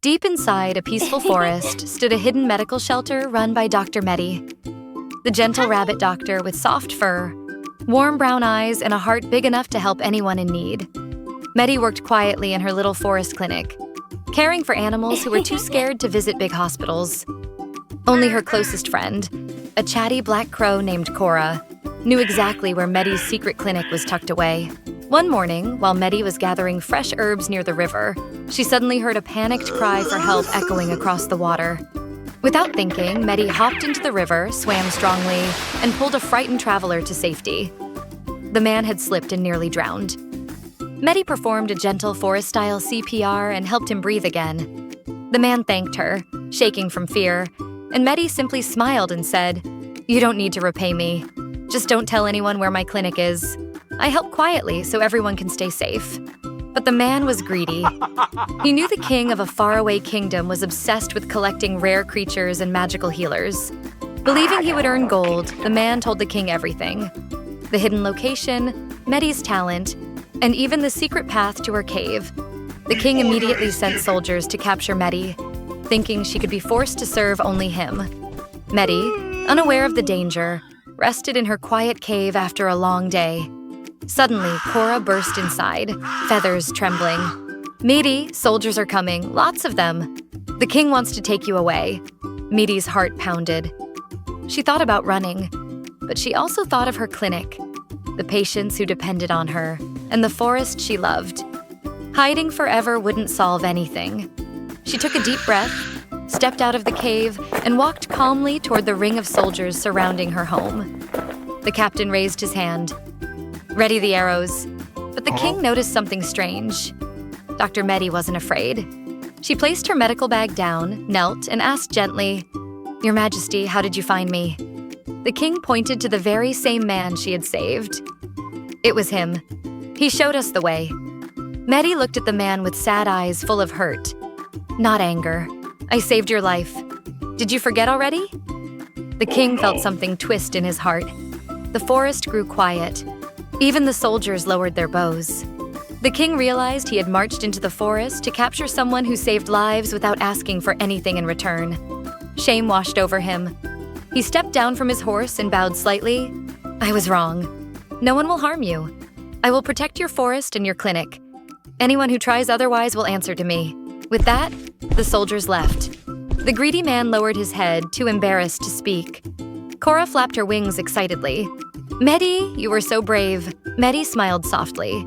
Deep inside a peaceful forest stood a hidden medical shelter run by Dr. Medi, the gentle rabbit doctor with soft fur, warm brown eyes, and a heart big enough to help anyone in need. Medi worked quietly in her little forest clinic, caring for animals who were too scared to visit big hospitals. Only her closest friend, a chatty black crow named Cora, knew exactly where Medi's secret clinic was tucked away. One morning, while Medi was gathering fresh herbs near the river, she suddenly heard a panicked cry for help echoing across the water. Without thinking, Medi hopped into the river, swam strongly, and pulled a frightened traveler to safety. The man had slipped and nearly drowned. Medi performed a gentle forest-style CPR and helped him breathe again. The man thanked her, shaking from fear, and Medi simply smiled and said, "You don't need to repay me. Just don't tell anyone where my clinic is. I help quietly so everyone can stay safe." But the man was greedy. He knew the king of a faraway kingdom was obsessed with collecting rare creatures and magical healers. Believing he would earn gold, the man told the king everything: the hidden location, Medi's talent, and even the secret path to her cave. The king immediately sent soldiers to capture Medi, thinking she could be forced to serve only him. Medi, unaware of the danger, rested in her quiet cave after a long day. Suddenly, Cora burst inside, feathers trembling. "Medi, soldiers are coming, lots of them. The king wants to take you away." Medi's heart pounded. She thought about running, but she also thought of her clinic, the patients who depended on her, and the forest she loved. Hiding forever wouldn't solve anything. She took a deep breath, stepped out of the cave, and walked calmly toward the ring of soldiers surrounding her home. The captain raised his hand. "Ready the arrows." But the king noticed something strange. Dr. Medi wasn't afraid. She placed her medical bag down, knelt, and asked gently, "Your Majesty, how did you find me?" The king pointed to the very same man she had saved. It was him. He showed us the way. Medi looked at the man with sad eyes full of hurt, not anger. "I saved your life. Did you forget already?" The king felt something twist in his heart. The forest grew quiet. Even the soldiers lowered their bows. The king realized he had marched into the forest to capture someone who saved lives without asking for anything in return. Shame washed over him. He stepped down from his horse and bowed slightly. "I was wrong. No one will harm you. I will protect your forest and your clinic. Anyone who tries otherwise will answer to me." With that, the soldiers left. The greedy man lowered his head, too embarrassed to speak. Cora flapped her wings excitedly. "Medi, you were so brave." Medi smiled softly.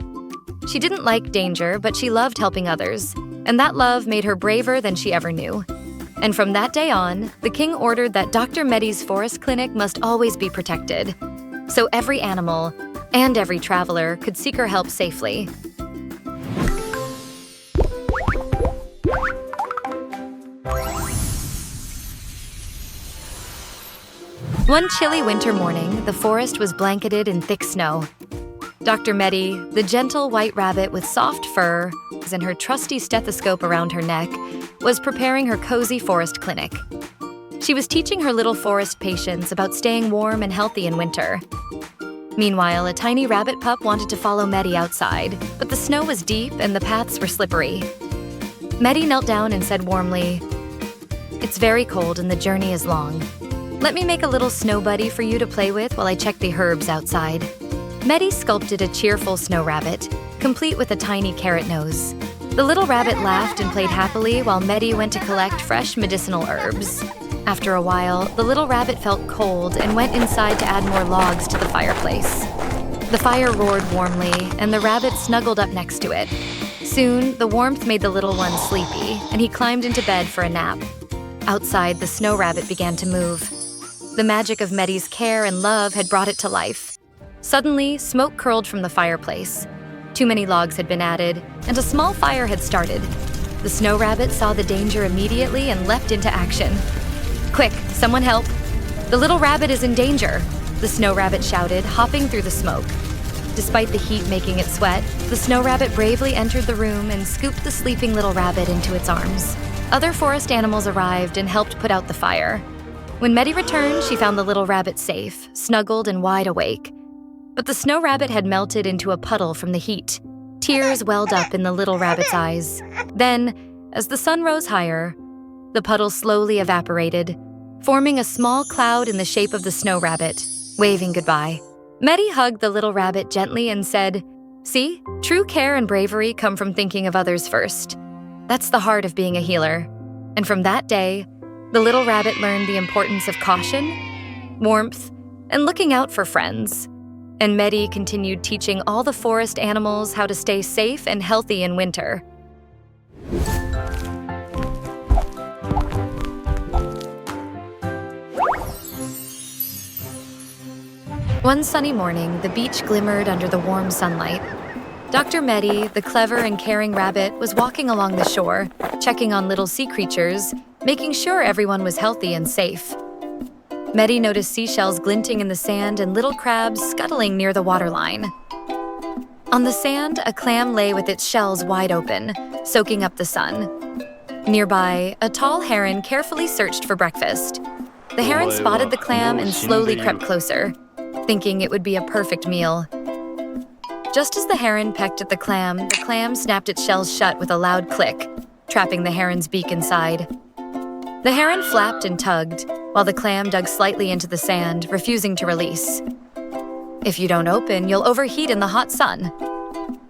She didn't like danger, but she loved helping others, and that love made her braver than she ever knew. And from that day on, the king ordered that Dr. Medi's forest clinic must always be protected, so every animal and every traveler could seek her help safely. One chilly winter morning, the forest was blanketed in thick snow. Dr. Medi, the gentle white rabbit with soft fur and her trusty stethoscope around her neck, was preparing her cozy forest clinic. She was teaching her little forest patients about staying warm and healthy in winter. Meanwhile, a tiny rabbit pup wanted to follow Medi outside, but the snow was deep and the paths were slippery. Medi knelt down and said warmly, "It's very cold and the journey is long. Let me make a little snow buddy for you to play with while I check the herbs outside." Medi sculpted a cheerful snow rabbit, complete with a tiny carrot nose. The little rabbit laughed and played happily while Medi went to collect fresh medicinal herbs. After a while, the little rabbit felt cold and went inside to add more logs to the fireplace. The fire roared warmly, and the rabbit snuggled up next to it. Soon, the warmth made the little one sleepy, and he climbed into bed for a nap. Outside, the snow rabbit began to move. The magic of Medi's care and love had brought it to life. Suddenly, smoke curled from the fireplace. Too many logs had been added, and a small fire had started. The snow rabbit saw the danger immediately and leapt into action. "Quick, someone help! The little rabbit is in danger!" the snow rabbit shouted, hopping through the smoke. Despite the heat making it sweat, the snow rabbit bravely entered the room and scooped the sleeping little rabbit into its arms. Other forest animals arrived and helped put out the fire. When Medi returned, she found the little rabbit safe, snuggled and wide awake. But the snow rabbit had melted into a puddle from the heat. Tears welled up in the little rabbit's eyes. Then, As the sun rose higher, the puddle slowly evaporated, forming a small cloud in the shape of the snow rabbit, waving goodbye. Medi hugged the little rabbit gently and said, "See, true care and bravery come from thinking of others first. That's the heart of being a healer." And from that day, the little rabbit learned the importance of caution, warmth, and looking out for friends. And Medi continued teaching all the forest animals how to stay safe and healthy in winter. One sunny morning, the beach glimmered under the warm sunlight. Dr. Medi, the clever and caring rabbit, was walking along the shore, checking on little sea creatures, making sure everyone was healthy and safe. Medi noticed seashells glinting in the sand and little crabs scuttling near the waterline. On the sand, a clam lay with its shells wide open, soaking up the sun. Nearby, a tall heron carefully searched for breakfast. The heron spotted the clam and slowly crept closer, thinking it would be a perfect meal. Just as the heron pecked at the clam snapped its shells shut with a loud click, trapping the heron's beak inside. The heron flapped and tugged, while the clam dug slightly into the sand, refusing to release. "If you don't open, you'll overheat in the hot sun,"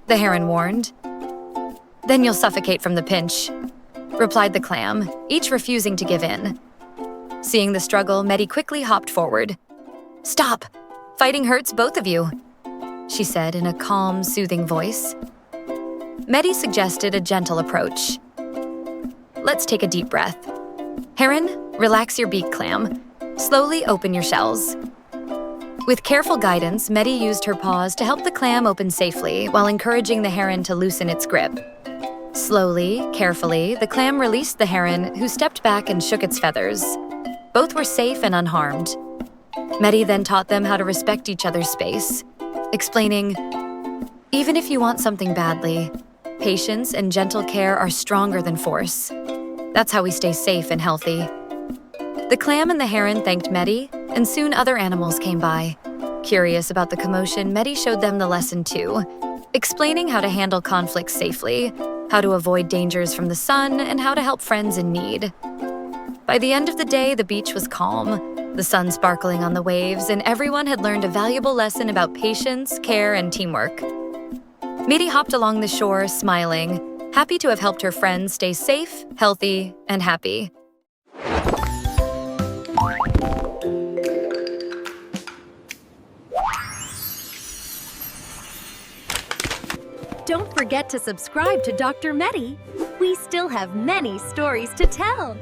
the heron warned. "Then you'll suffocate from the pinch," replied the clam, each refusing to give in. Seeing the struggle, Medi quickly hopped forward. "Stop! Fighting hurts both of you," she said in a calm, soothing voice. Medi suggested a gentle approach. "Let's take a deep breath. Heron, relax your beak, clam. Slowly open your shells." With careful guidance, Medi used her paws to help the clam open safely while encouraging the heron to loosen its grip. Slowly, carefully, the clam released the heron, who stepped back and shook its feathers. Both were safe and unharmed. Medi then taught them how to respect each other's space, explaining, "Even if you want something badly, patience and gentle care are stronger than force. That's how we stay safe and healthy." The clam and the heron thanked Medi, and soon other animals came by. Curious about the commotion, Medi showed them the lesson too, explaining how to handle conflicts safely, how to avoid dangers from the sun, and how to help friends in need. By the end of the day, the beach was calm, the sun sparkling on the waves, and everyone had learned a valuable lesson about patience, care, and teamwork. Medi hopped along the shore, smiling, happy to have helped her friends stay safe, healthy, and happy. Don't forget to subscribe to Dr. Medi. We still have many stories to tell.